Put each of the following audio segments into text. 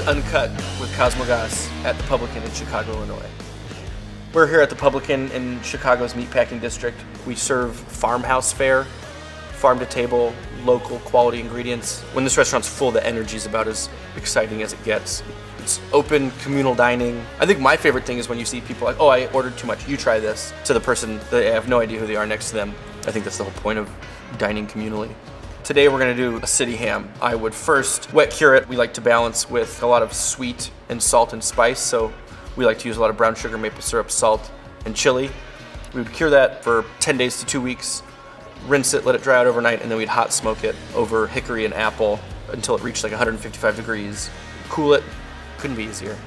Uncut with Cosmo Goss at the Publican in Chicago, Illinois. We're here at the Publican in Chicago's meatpacking district. We serve farmhouse fare, farm to table, local quality ingredients. When this restaurant's full, the energy is about as exciting as it gets. It's open, communal dining. I think my favorite thing is when you see people like, oh, I ordered too much, you try this, to the person that I have no idea who they are next to them. I think that's the whole point of dining communally. Today we're gonna do a city ham. I would first wet cure it. We like to balance with a lot of sweet and salt and spice, so we like to use a lot of brown sugar, maple syrup, salt, and chili. We would cure that for 10 days to 2 weeks, rinse it, let it dry out overnight, and then we'd hot smoke it over hickory and apple until it reached like 155 degrees. Cool it, couldn't be easier.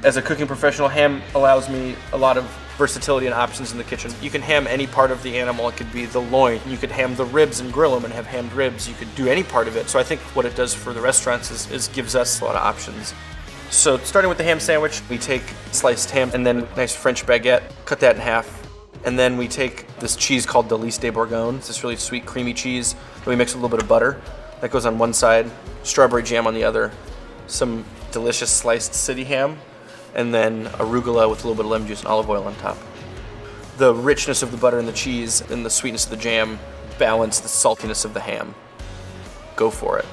As a cooking professional, ham allows me a lot of versatility and options in the kitchen. You can ham any part of the animal. It could be the loin. You could ham the ribs and grill them and have hammed ribs. You could do any part of it. So I think what it does for the restaurants is gives us a lot of options. So starting with the ham sandwich, we take sliced ham and then nice French baguette, cut that in half. And then we take this cheese called Delice de Bourgogne. It's this really sweet, creamy cheese. And we mix with a little bit of butter. That goes on one side, strawberry jam on the other, some delicious sliced city ham, and then arugula with a little bit of lemon juice and olive oil on top. The richness of the butter and the cheese and the sweetness of the jam balance the saltiness of the ham. Go for it.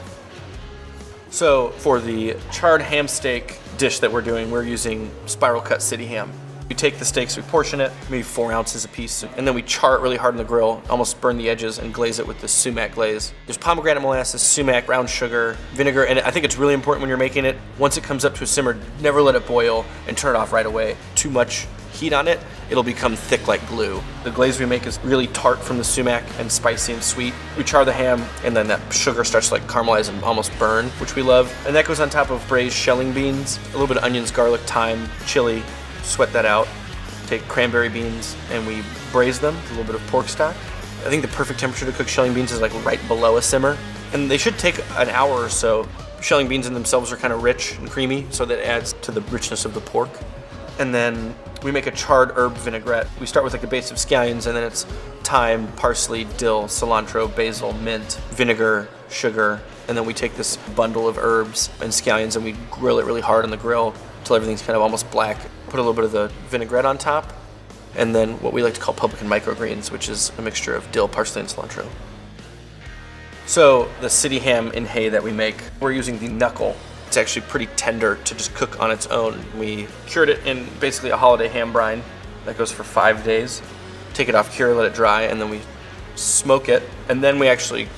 So for the charred ham steak dish that we're doing, we're using spiral cut city ham. We take the steaks, we portion it, maybe 4 ounces a piece, and then we char it really hard on the grill, almost burn the edges, and glaze it with this sumac glaze. There's pomegranate molasses, sumac, brown sugar, vinegar, and I think it's really important when you're making it, once it comes up to a simmer, never let it boil and turn it off right away. Too much heat on it, it'll become thick like glue. The glaze we make is really tart from the sumac and spicy and sweet. We char the ham, and then that sugar starts to like caramelize and almost burn, which we love. And that goes on top of braised shelling beans, a little bit of onions, garlic, thyme, chili. Sweat that out, take cranberry beans, and we braise them with a little bit of pork stock. I think the perfect temperature to cook shelling beans is like right below a simmer, and they should take an hour or so. Shelling beans in themselves are kind of rich and creamy, so that adds to the richness of the pork. And then we make a charred herb vinaigrette. We start with like a base of scallions, and then it's thyme, parsley, dill, cilantro, basil, mint, vinegar, sugar, and then we take this bundle of herbs and scallions and we grill it really hard on the grill until everything's kind of almost black. Put a little bit of the vinaigrette on top, and then what we like to call Publican microgreens, which is a mixture of dill, parsley, and cilantro. So the city ham in hay that we make, we're using the knuckle. It's actually pretty tender to just cook on its own. We cured it in basically a holiday ham brine that goes for 5 days. Take it off cure, let it dry, and then we smoke it, and then we actually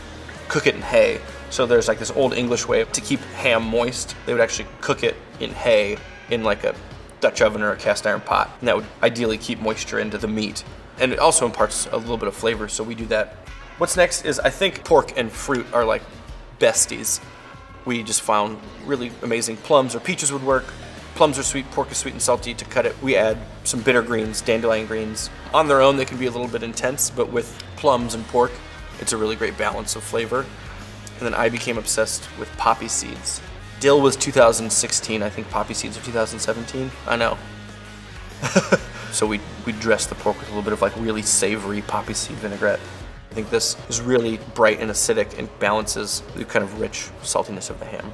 cook it in hay. So there's like this old English way to keep ham moist. They would actually cook it in hay in like a Dutch oven or a cast iron pot, and that would ideally keep moisture into the meat. And it also imparts a little bit of flavor, so we do that. What's next is I think pork and fruit are like besties. We just found really amazing plums or peaches would work. Plums are sweet, pork is sweet and salty. To cut it, we add some bitter greens, dandelion greens. On their own, they can be a little bit intense, but with plums and pork, it's a really great balance of flavor. And then I became obsessed with poppy seeds. Dill was 2016, I think poppy seeds are 2017. I know. So we dress the pork with a little bit of like really savory poppy seed vinaigrette. I think this is really bright and acidic and balances the kind of rich saltiness of the ham.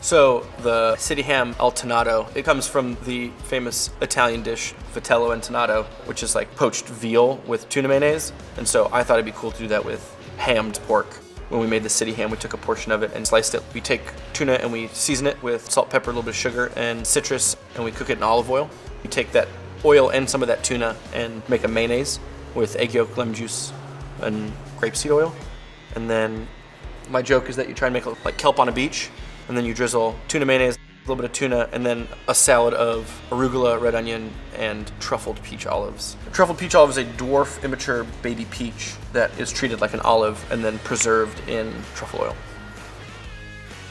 So the city ham al tonnato, it comes from the famous Italian dish vitello and tonnato, which is like poached veal with tuna mayonnaise. And so I thought it'd be cool to do that with hammed pork. When we made the city ham, we took a portion of it and sliced it. We take tuna and we season it with salt, pepper, a little bit of sugar, and citrus, and we cook it in olive oil. We take that oil and some of that tuna and make a mayonnaise with egg yolk, lemon juice, and grapeseed oil. And then my joke is that you try and make it look like kelp on a beach, and then you drizzle tuna mayonnaise, a little bit of tuna, and then a salad of arugula, red onion, and truffled peach olives. A truffled peach olive is a dwarf immature baby peach that is treated like an olive and then preserved in truffle oil.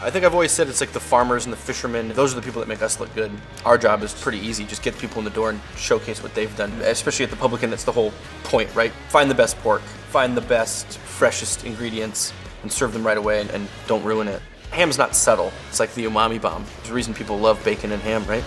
I think I've always said it's like the farmers and the fishermen, those are the people that make us look good. Our job is pretty easy, just get people in the door and showcase what they've done. Especially at the Publican, that's the whole point, right? Find the best pork, find the best, freshest ingredients, and serve them right away and don't ruin it. Ham's not subtle. It's like the umami bomb. There's a reason people love bacon and ham, right?